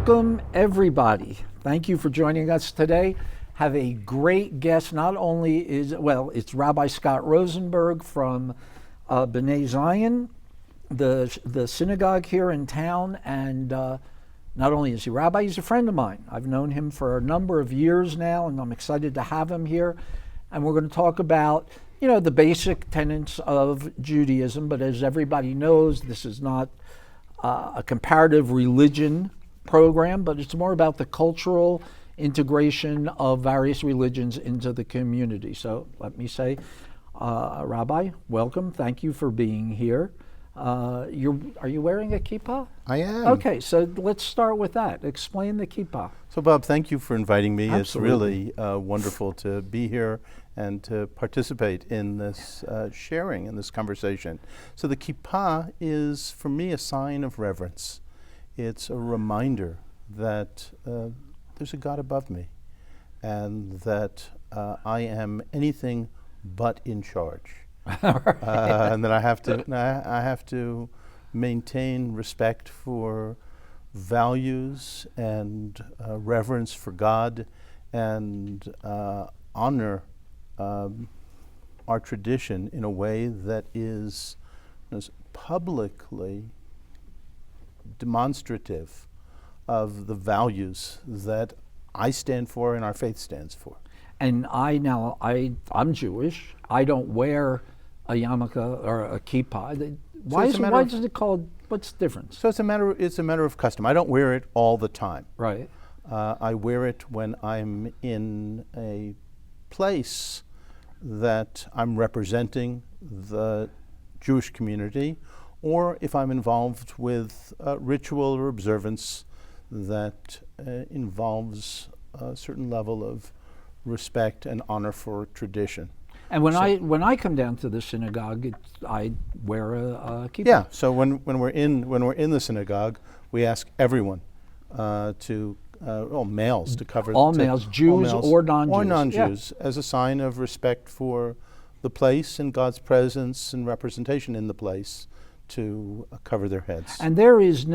Welcome, everybody. Thank you for joining us today. Have a great guest. Not only it's Rabbi Scott Rosenberg from Benet Zion, the synagogue here in town, and not only is he rabbi, he's a friend of mine. I've known him for a number of years now, and I'm excited to have him here. And we're going to talk about, the basic tenets of Judaism, but as everybody knows, this is not a comparative religion program, but it's more about the cultural integration of various religions into the community. So let me say, Rabbi, welcome. Thank you for being here. Are you wearing a kipa? I am. Okay, so let's start with that. Explain the kipa. So Bob, thank you for inviting me. Absolutely. It's really wonderful to be here and to participate in this sharing, in this conversation. So the kipa is, for me, a sign of reverence. It's a reminder that there's a God above me and that I am anything but in charge. And that I have to maintain respect for values and reverence for God and honor our tradition in a way that is publicly demonstrative of the values that I stand for and our faith stands for. And I'm Jewish. I don't wear a yarmulke or a kipa. Why is it called? What's the difference? So it's a matter of custom. I don't wear it all the time. Right. I wear it when I'm in a place that I'm representing the Jewish community, or if I'm involved with ritual or observance that involves a certain level of respect and honor for tradition. And when I come down to the synagogue, I wear a kippah. Yeah. So when we're in the synagogue, we ask everyone all males to cover all males, Jews or non-Jews, or non-Jews, as a sign of respect for the place and God's presence and representation in the place, to cover their heads. And there is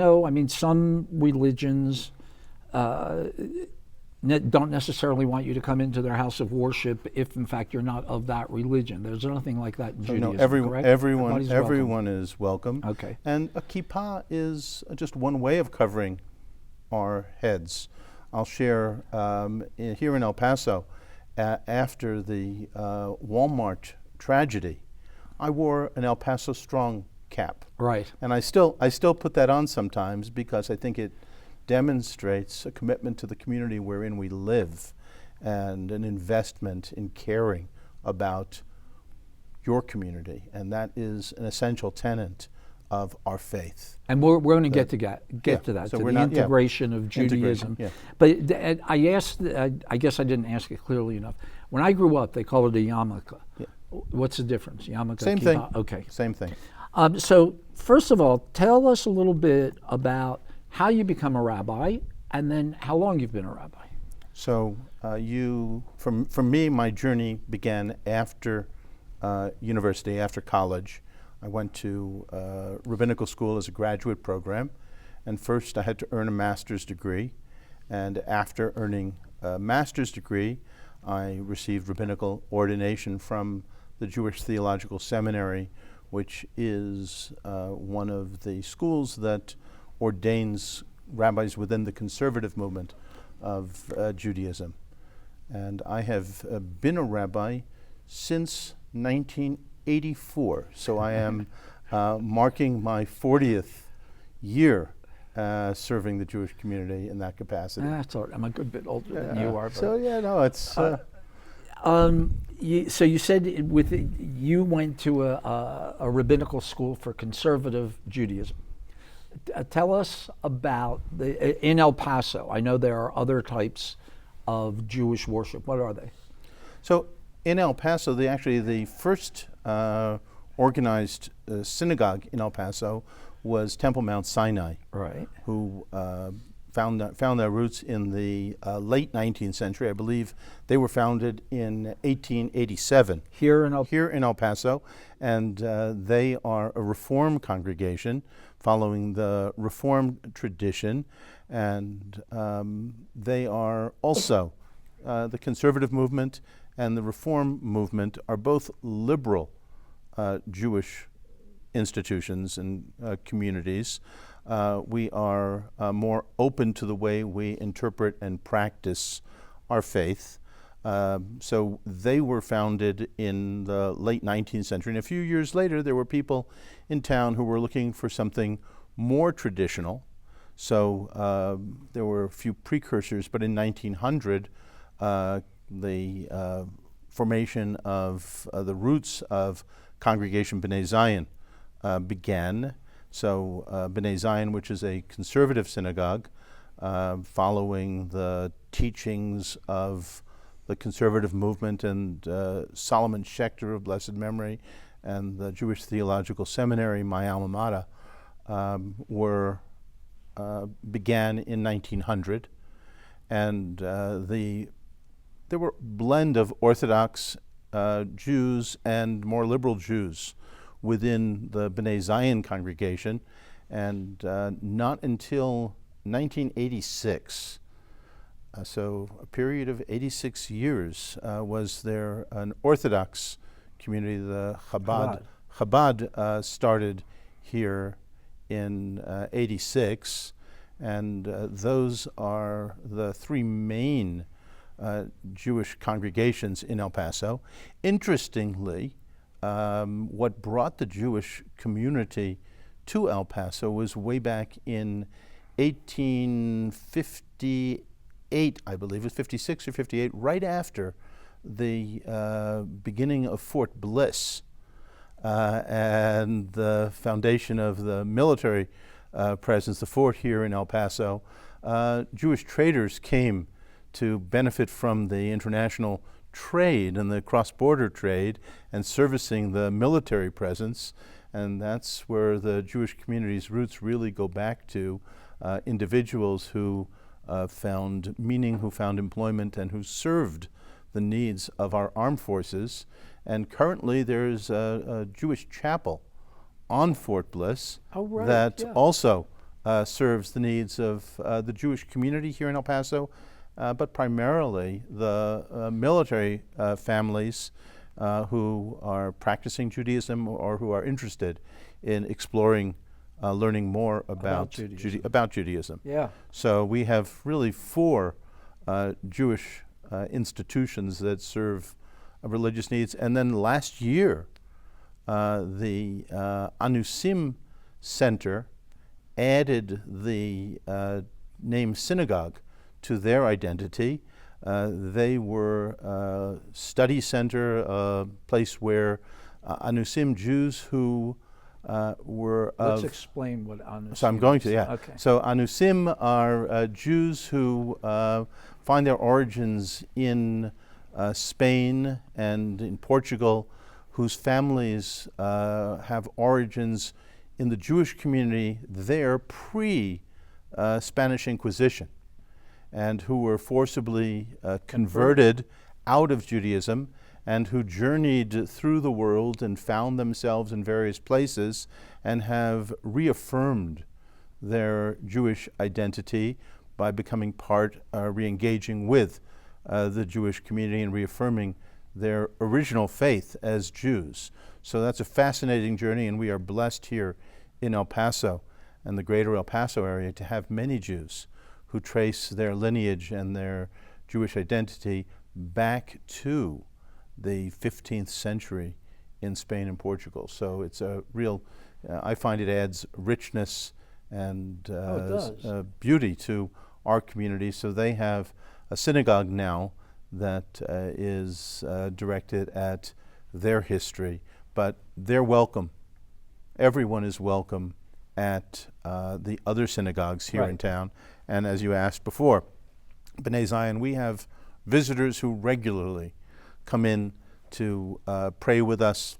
some religions don't necessarily want you to come into their house of worship if, in fact, you're not of that religion. There's nothing like that in Judaism, correct? Everyone is welcome. Okay. And a kippah is just one way of covering our heads. I'll share here in El Paso, after the Walmart tragedy, I wore an El Paso Strong cap. Right. And I still put that on sometimes because I think it demonstrates a commitment to the community wherein we live and an investment in caring about your community. And that is an essential tenet of our faith. And we're going to get to that, so to the integration of Judaism. Yeah. But I guess I didn't ask it clearly enough. When I grew up, they called it a yarmulke. Yeah. What's the difference? Yarmulke, same kippah? thing. Okay. Same thing. So first of all, tell us a little bit about how you become a rabbi, and then how long you've been a rabbi. So for me, my journey began after university, after college. I went to rabbinical school as a graduate program, and first I had to earn a master's degree, and after earning a master's degree, I received rabbinical ordination from the Jewish Theological Seminary, which is one of the schools that ordains rabbis within the conservative movement of Judaism. And I have been a rabbi since 1984. So I am marking my 40th year serving the Jewish community in that capacity. That's all right. I'm a good bit older than you are. So it's... So you said you went to a rabbinical school for conservative Judaism. Tell us about in El Paso. I know there are other types of Jewish worship. What are they? So in El Paso, the first organized synagogue in El Paso was Temple Mount Sinai, right? Who found their roots in the late 19th century. I believe they were founded in 1887 here in El Paso, and they are a Reform congregation following the Reform tradition, And they are also, the conservative movement and the reform movement are both liberal Jewish institutions and communities. We are more open to the way we interpret and practice our faith. So they were founded in the late 19th century, and a few years later there were people in town who were looking for something more traditional. So there were a few precursors, but in 1900 the formation of the roots of Congregation Benet Zion began. So Benet Zion, which is a conservative synagogue, following the teachings of the conservative movement and Solomon Schechter of blessed memory and the Jewish Theological Seminary, my alma mater, began in 1900. And there were a blend of Orthodox Jews and more liberal Jews within the Benet Zion congregation. And not until 1986, so a period of 86 years, was there an Orthodox community, the Chabad. Chabad started here in 86, and those are the three main Jewish congregations in El Paso. Interestingly, what brought the Jewish community to El Paso was way back in 1858, I believe, it was 56 or 58, right after the beginning of Fort Bliss and the foundation of the military presence, the fort here in El Paso. Jewish traders came to benefit from the international trade and the cross-border trade and servicing the military presence, and that's where the Jewish community's roots really go back to individuals who found meaning, who found employment, and who served the needs of our armed forces. And currently there's a Jewish chapel on Fort Bliss that also serves the needs of the Jewish community here in El Paso, but primarily the military families who are practicing Judaism or who are interested in exploring, learning more about Judaism. Yeah. So we have really four Jewish institutions that serve religious needs. And then last year, the Anusim Center added the name synagogue to their identity. They were a study center, a place where Anusim Jews who were Let's explain what Anusim is. So I'm going to, yeah. Okay. So Anusim are Jews who find their origins in Spain and in Portugal, whose families have origins in the Jewish community there pre-Spanish Inquisition, and who were forcibly converted out of Judaism, and who journeyed through the world and found themselves in various places and have reaffirmed their Jewish identity by becoming part, re-engaging with the Jewish community and reaffirming their original faith as Jews. So that's a fascinating journey, and we are blessed here in El Paso and the greater El Paso area to have many Jews who trace their lineage and their Jewish identity back to the 15th century in Spain and Portugal. So it's a real, I find it adds richness and beauty to our community. So they have a synagogue now that is directed at their history, but they're welcome. Everyone is welcome at the other synagogues here in town. And as you asked before, Benet Zion, we have visitors who regularly come in to pray with us,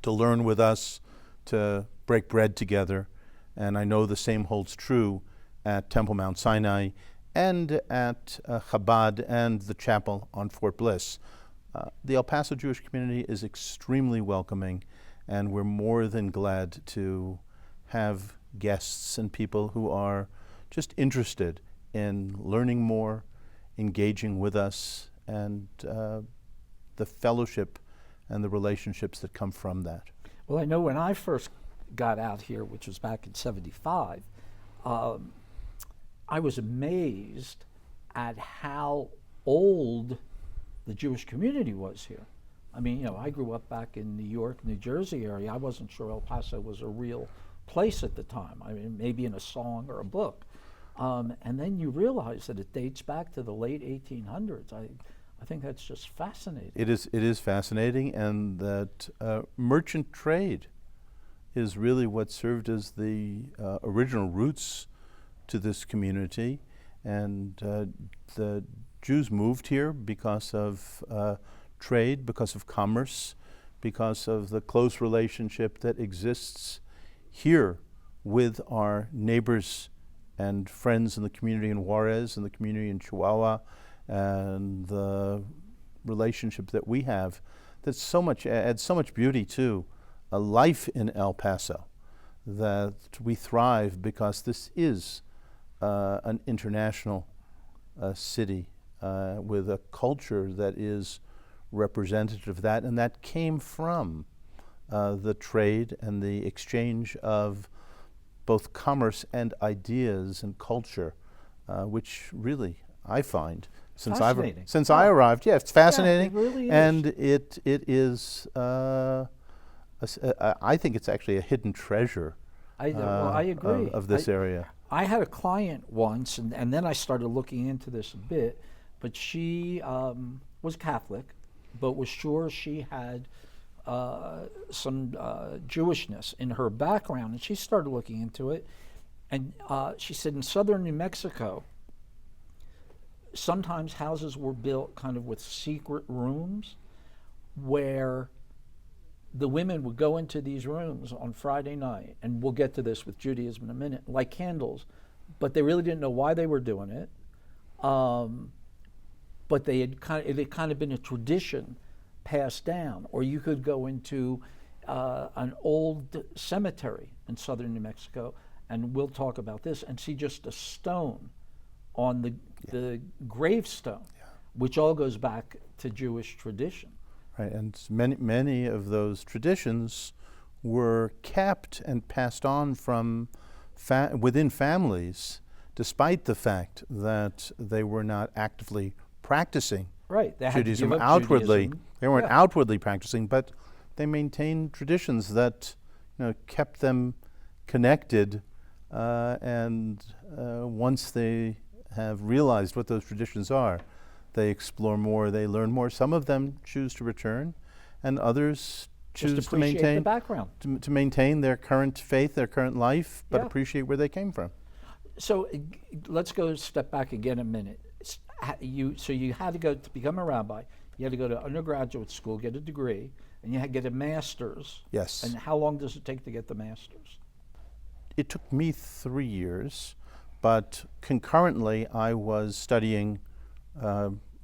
to learn with us, to break bread together. And I know the same holds true at Temple Mount Sinai and at Chabad and the chapel on Fort Bliss. The El Paso Jewish community is extremely welcoming, and we're more than glad to have guests and people who are just interested in learning more, engaging with us, and the fellowship and the relationships that come from that. Well, I know when I first got out here, which was back in '75, I was amazed at how old the Jewish community was here. I mean, you know, I grew up back in New York, New Jersey area. I wasn't sure El Paso was a real place at the time. I mean, maybe in a song or a book. And then you realize that it dates back to the late 1800s. I think that's just fascinating. It is fascinating, and that merchant trade is really what served as the original roots to this community. And the Jews moved here because of trade, because of commerce, because of the close relationship that exists here with our neighbors and friends in the community in Juarez and the community in Chihuahua, and the relationship that we have that adds so much beauty to a life in El Paso, that we thrive because this is an international city with a culture that is representative of that, and that came from the trade and the exchange of both commerce and ideas and culture, which really I find since I arrived, yeah, it's fascinating, Yeah, it really is. And it is. I think it's actually a hidden treasure. I agree. Of this area. I had a client once, and then I started looking into this a bit, but she was Catholic, but was sure she had some Jewishness in her background, and she started looking into it, and she said in southern New Mexico, sometimes houses were built kind of with secret rooms where the women would go into these rooms on Friday night, and we'll get to this with Judaism in a minute, light candles, but they really didn't know why they were doing it. But it had kind of been a tradition passed down. Or you could go into an old cemetery in southern New Mexico, and we'll talk about this, and see just a stone on the gravestone, which all goes back to Jewish tradition. Right, and many of those traditions were kept and passed on from within families, despite the fact that they were not actively practicing Judaism outwardly. Judaism. They weren't outwardly practicing, but they maintained traditions that kept them connected. And once they have realized what those traditions are, they explore more, they learn more. Some of them choose to return, and others choose to maintain the background. To maintain their current faith, their current life, but Yeah. appreciate where they came from. So let's go step back again a minute. So you had to go to become a rabbi. You had to go to undergraduate school, get a degree, and you had to get a master's. Yes. And how long does it take to get the master's? It took me 3 years, but concurrently I was studying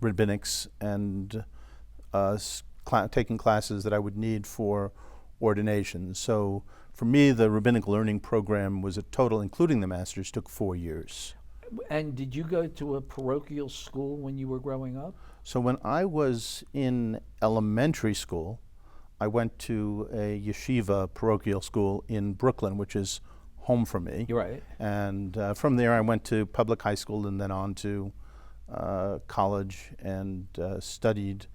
rabbinics and taking classes that I would need for ordination. So for me, the rabbinic learning program was a total, including the master's, took 4 years. And did you go to a parochial school when you were growing up? So when I was in elementary school, I went to a yeshiva parochial school in Brooklyn, which is home for me. You're right. And from there I went to public high school and then on to college, and studied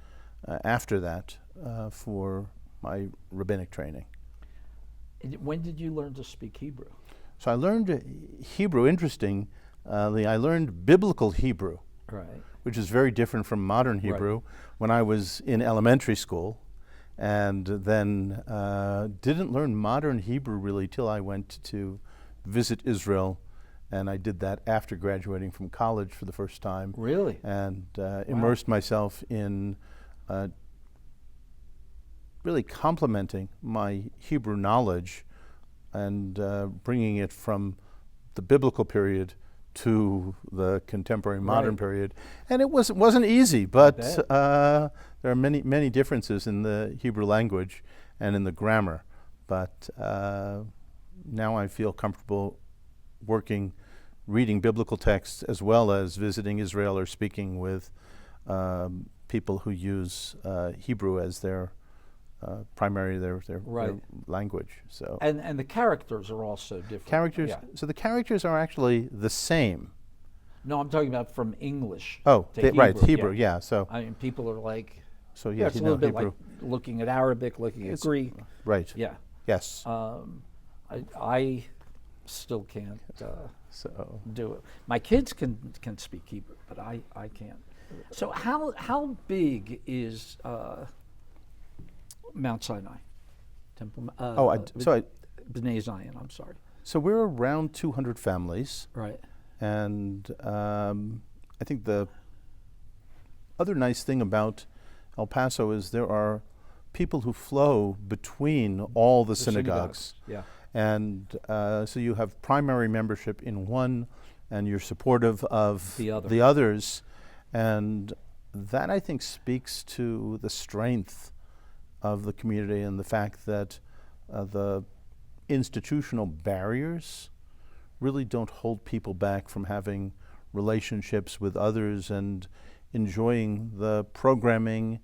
after that for my rabbinic training. And when did you learn to speak Hebrew? So I learned Hebrew, interestingly, I learned biblical Hebrew, Right. which is very different from modern Hebrew, when I was in elementary school, and then didn't learn modern Hebrew really till I went to visit Israel, and I did that after graduating from college for the first time. Really? And immersed myself in really complementing my Hebrew knowledge and bringing it from the biblical period to the contemporary modern period. And it wasn't easy, but there are many differences in the Hebrew language and in the grammar. But now I feel comfortable working reading biblical texts as well as visiting Israel or speaking with people who use Hebrew as their primary their Right. language. So And the characters are also different. characters. Yeah. So the characters are actually the same. No, I'm talking about from English. Oh, to right, Hebrew. Yeah. So I mean, people are like, so yeah, yeah, it's a you little know bit Hebrew. like looking at Arabic, looking at It's- Greek. Right. Yeah. Yes. I still can't So do it. My kids can speak Hebrew, but I can't. So how big is Mount Sinai Temple? Benet Zion. I'm sorry. so we're around 200 families. Right. And I think the other nice thing about El Paso is there are people who flow between all the synagogues. Yeah. And so you have primary membership in one, and you're supportive of The other. the others. And that, I think, speaks to the strength of the community and the fact that the institutional barriers really don't hold people back from having relationships with others and enjoying the programming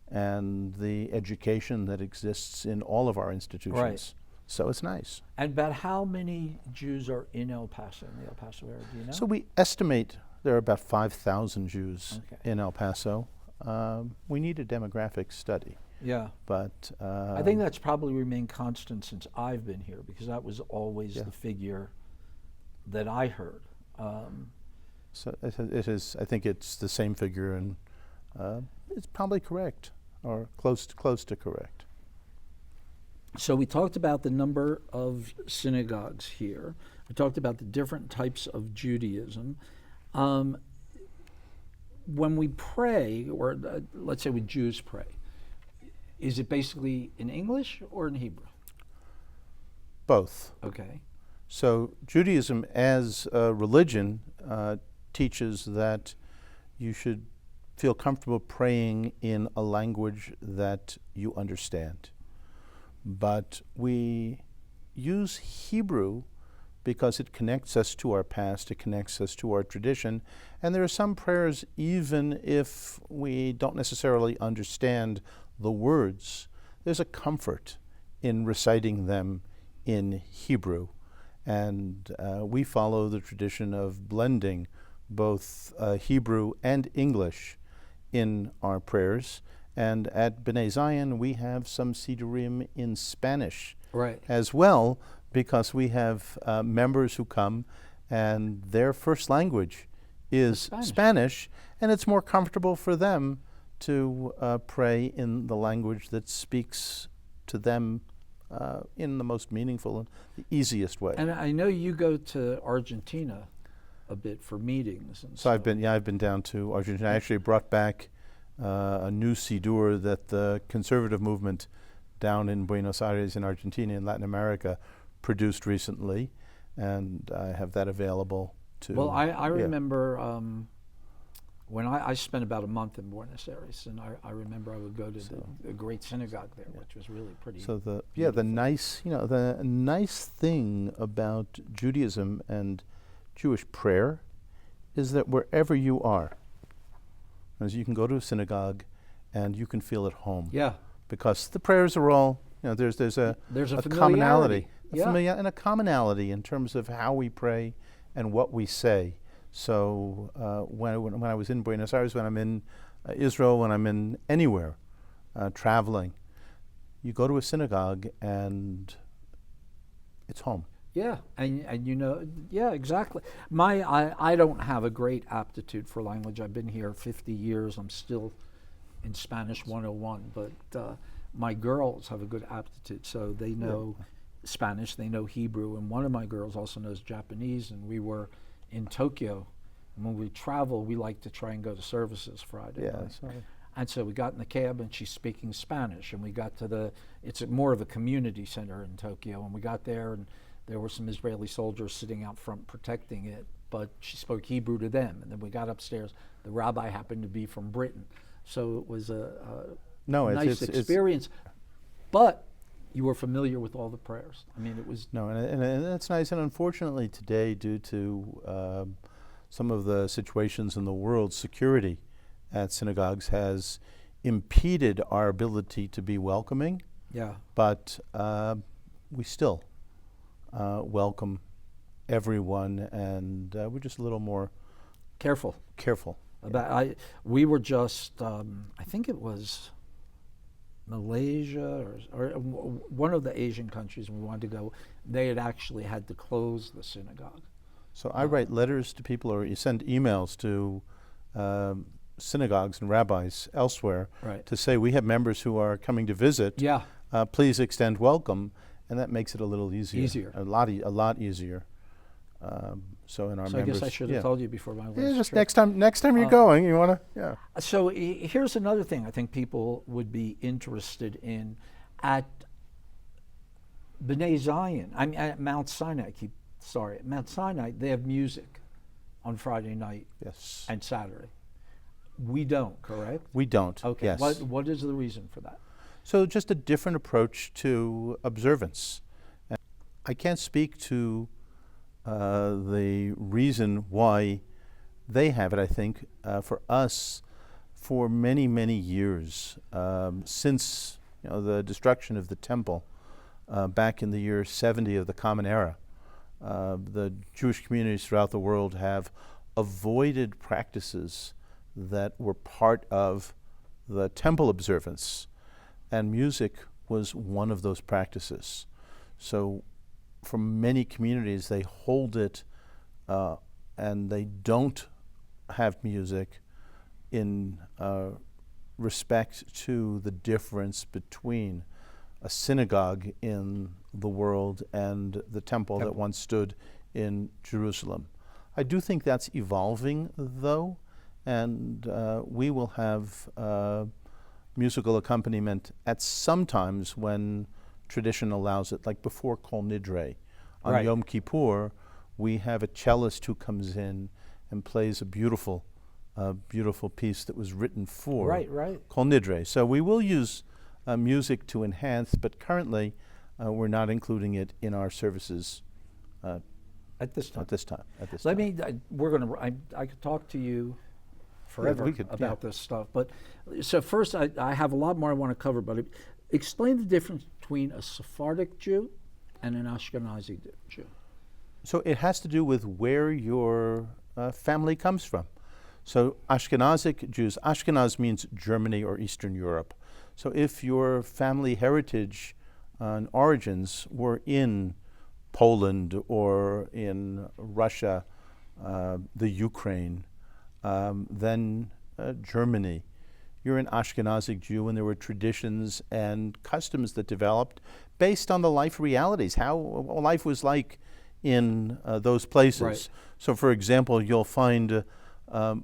and the education that exists in all of our institutions. Right. So it's nice. And about how many Jews are in El Paso, in the El Paso area? Do you know? So we estimate there are about 5,000 Jews Okay. in El Paso. We need a demographic study, Yeah. but I think that's probably remained constant since I've been here, because that was always Yeah. the figure that I heard. so it is. I think it's the same figure, and it's probably correct or close to correct. So we talked about the number of synagogues here. We talked about the different types of Judaism. When we pray, or let's say when Jews pray, is it basically in English or in Hebrew? Both. Okay. So Judaism as a religion teaches that you should feel comfortable praying in a language that you understand. But we use Hebrew because it connects us to our past, it connects us to our tradition, and there are some prayers, even if we don't necessarily understand the words, there's a comfort in reciting them in Hebrew. And we follow the tradition of blending both Hebrew and English in our prayers. And at Benet Zion, we have some Sidurim in Spanish Right. as well, because we have members who come and their first language is Spanish, and it's more comfortable for them to pray in the language that speaks to them in the most meaningful and the easiest way. And I know you go to Argentina a bit for meetings. And So I've been down to Argentina. I actually brought back a new Sidur that the conservative movement down in Buenos Aires in Argentina in Latin America produced recently, and I have that available to. Well, I remember when I spent about a month in Buenos Aires, and I remember I would go to the great synagogue there, which was really pretty. So the nice thing about Judaism and Jewish prayer is that wherever you are, as you can go to a synagogue and you can feel at home. Yeah. Because the prayers are all, there's a commonality, Yeah. a commonality in terms of how we pray and what we say. So when I was in Buenos Aires, when I'm in Israel, when I'm in anywhere traveling, you go to a synagogue and it's home. Yeah, and yeah, exactly. I don't have a great aptitude for language. I've been here 50 years. I'm still in Spanish 101, but my girls have a good aptitude, so they know Spanish, they know Hebrew, and one of my girls also knows Japanese, and we were in Tokyo, and when we travel, we like to try and go to services Friday night. And so we got in the cab, and she's speaking Spanish, and we got to it's more of a community center in Tokyo, and we got there, and there were some Israeli soldiers sitting out front protecting it, but she spoke Hebrew to them. And then we got upstairs. The rabbi happened to be from Britain. So it was a nice experience. But you were familiar with all the prayers. I mean, it was No, and that's nice. And unfortunately, today, due to some of the situations in the world, security at synagogues has impeded our ability to be welcoming. yeah. But we still welcome everyone, and we're just a little more Careful. careful. We were just I think it was Malaysia or one of the Asian countries we wanted to go. They had actually had to close the synagogue. So I write letters to people, or you send emails to synagogues and rabbis elsewhere Right. to say we have members who are coming to visit. Yeah. Please extend welcome, and that makes it a little easier. Easier. A lot easier. So in our So I members, guess I should have told you before my Yeah, last just trip. next time you're going, you want to, yeah. So here's another thing I think people would be interested in at Benet Zion. I mean, at Mount Sinai. At Mount Sinai, they have music on Friday night Yes. and Saturday. We don't, correct? We don't. Okay. Yes. What is the reason for that? So just a different approach to observance. And I can't speak to the reason why they have it. I think for us, for many, many years, since the destruction of the temple back in the year 70 of the Common Era, the Jewish communities throughout the world have avoided practices that were part of the temple observance, and music was one of those practices. So for many communities, they hold it and they don't have music in respect to the difference between a synagogue in the world and the temple that once stood in Jerusalem. I do think that's evolving, though, and we will have musical accompaniment at some times when tradition allows it, like before Kol Nidre. On Right. Yom Kippur, we have a cellist who comes in and plays a beautiful piece that was written for Right. Kol Nidre. So we will use music to enhance, but currently we're not including it in our services At this time. at this time. Let me. I could talk to you forever we could, about this stuff, but so first I have a lot more I want to cover. But explain the difference between a Sephardic Jew and an Ashkenazi Jew. So it has to do with where your family comes from. So Ashkenazic Jews, Ashkenaz means Germany or Eastern Europe. So if your family heritage and origins were in Poland or in Russia, the Ukraine, then Germany, you're an Ashkenazic Jew, and there were traditions and customs that developed based on the life realities, how life was like in those places. Right. So, for example, you'll find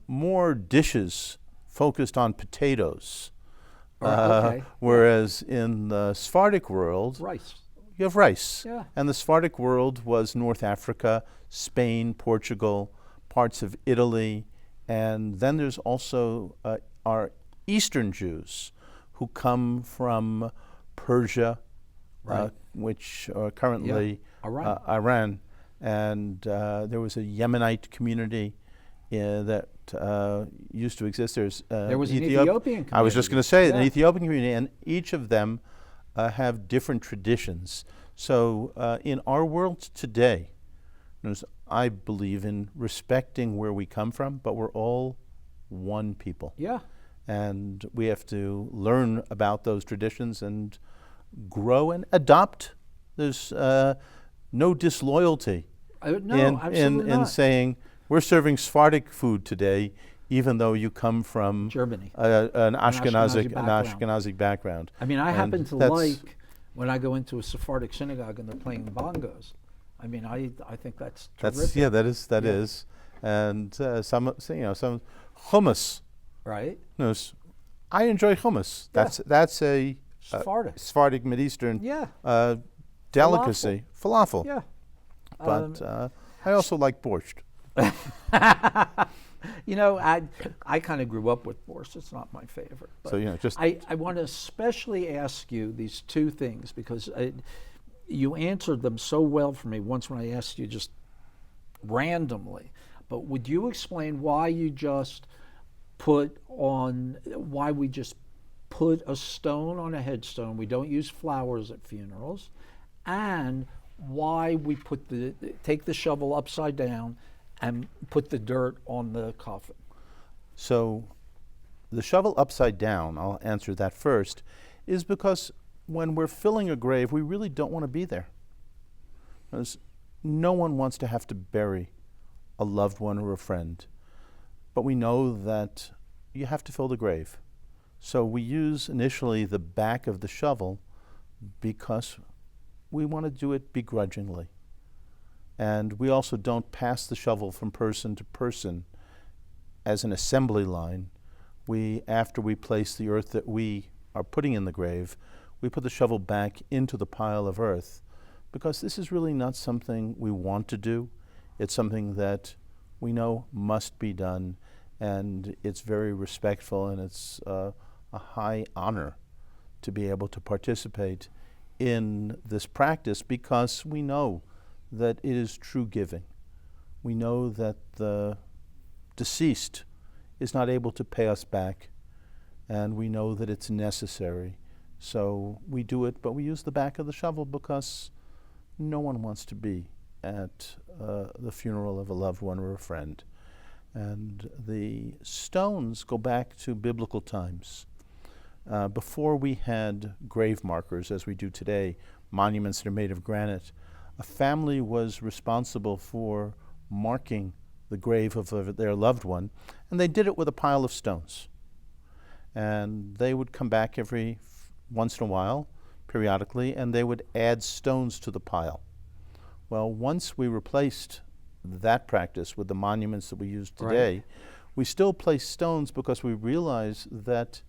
more dishes focused on potatoes, Okay. whereas in the Sephardic world, Rice. you have rice. Yeah. And the Sephardic world was North Africa, Spain, Portugal, parts of Italy, and then there's also our Eastern Jews who come from Persia, Right. which are currently Iran. Iran. And there was a Yemenite community that used to exist. There was an Ethiopian I was just community. going to say, Yeah. an Ethiopian community, and each of them have different traditions. So in our world today, I believe in respecting where we come from, but we're all one people. Yeah. And we have to learn about those traditions and grow and adopt. There's no disloyalty No, absolutely in not. saying we're serving Sephardic food today, even though you come from Germany. an Ashkenazi Ashkenazic background. I mean, I And happen to that's- like when I go into a Sephardic synagogue and they're playing bongos. I mean, I think that's terrific. That Yeah. is, and some hummus. Right? I enjoy hummus. Yeah. That's a Sephardic. Sephardic Mideastern Yeah. delicacy, falafel. Yeah. But I also like borscht. You know, I kind of grew up with borscht. It's not my favorite. But So, you know, just I want to especially ask you these two things because you answered them so well for me once when I asked you just randomly. But would you explain why we just put a stone on a headstone? We don't use flowers at funerals, and why we take the shovel upside down and put the dirt on the coffin. So the shovel upside down, I'll answer that first, is because when we're filling a grave, we really don't want to be there. Because no one wants to have to bury a loved one or a friend. But we know that you have to fill the grave. So we use initially the back of the shovel because we want to do it begrudgingly. And we also don't pass the shovel from person to person as an assembly line. After we place the earth that we are putting in the grave, we put the shovel back into the pile of earth because this is really not something we want to do. It's something that we know must be done, and it's very respectful, and it's a high honor to be able to participate in this practice because we know that it is true giving. We know that the deceased is not able to pay us back, and we know that it's necessary. So we do it, but we use the back of the shovel because no one wants to be at the funeral of a loved one or a friend. And the stones go back to biblical times. Before we had grave markers, as we do today, monuments that are made of granite, a family was responsible for marking the grave of their loved one, and they did it with a pile of stones. And they would come back every once in a while, periodically, and they would add stones to the pile. Well, once we replaced that practice with the monuments that we use today, Right. we still place stones because we realize that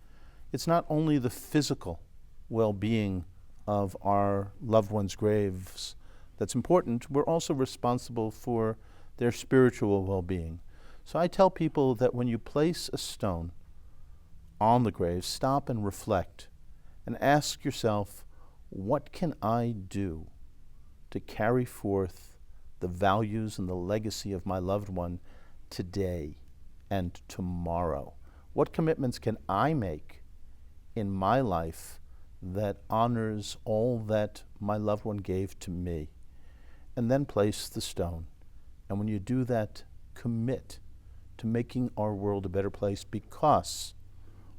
it's not only the physical well-being of our loved ones' graves that's important, we're also responsible for their spiritual well-being. So I tell people that when you place a stone on the grave, stop and reflect and ask yourself, what can I do to carry forth the values and the legacy of my loved one today and tomorrow? What commitments can I make in my life that honors all that my loved one gave to me? And then place the stone. And when you do that, commit to making our world a better place because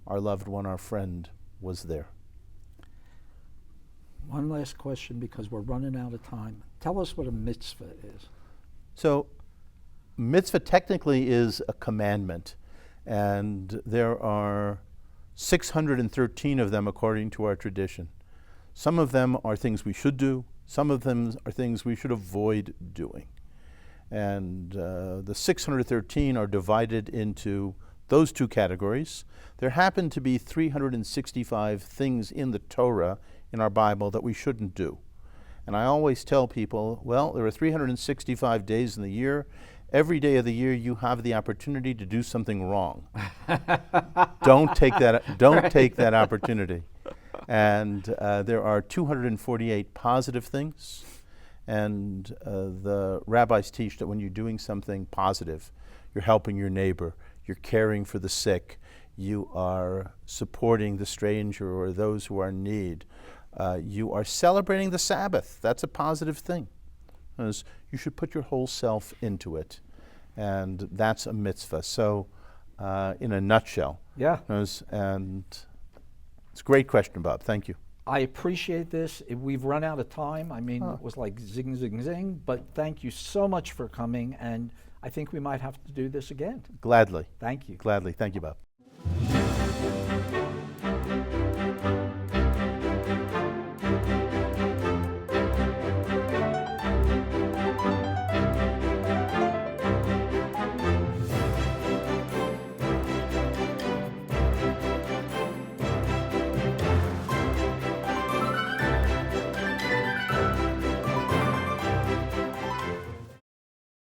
our loved one, our friend, was there. One last question because we're running out of time. Tell us what a mitzvah is. So, mitzvah technically is a commandment, and there are 613 of them according to our tradition. Some of them are things we should do, some of them are things we should avoid doing. And the 613 are divided into those two categories. There happen to be 365 things in the Torah, in our Bible, that we shouldn't do. And I always tell people, well, there are 365 days in the year. Every day of the year you have the opportunity to do something wrong. Don't take that opportunity. And there are 248 positive things. And the rabbis teach that when you're doing something positive, you're helping your neighbor, you're caring for the sick, you are supporting the stranger or those who are in need, you are celebrating the Sabbath. That's a positive thing. Because you should put your whole self into it. And that's a mitzvah. So, in a nutshell. Yeah. And it's a great question, Bob. Thank you. I appreciate this. We've run out of time. I mean, it was like zing, zing, zing. But thank you so much for coming. And I think we might have to do this again. Gladly. Thank you. Gladly. Thank you, Bob.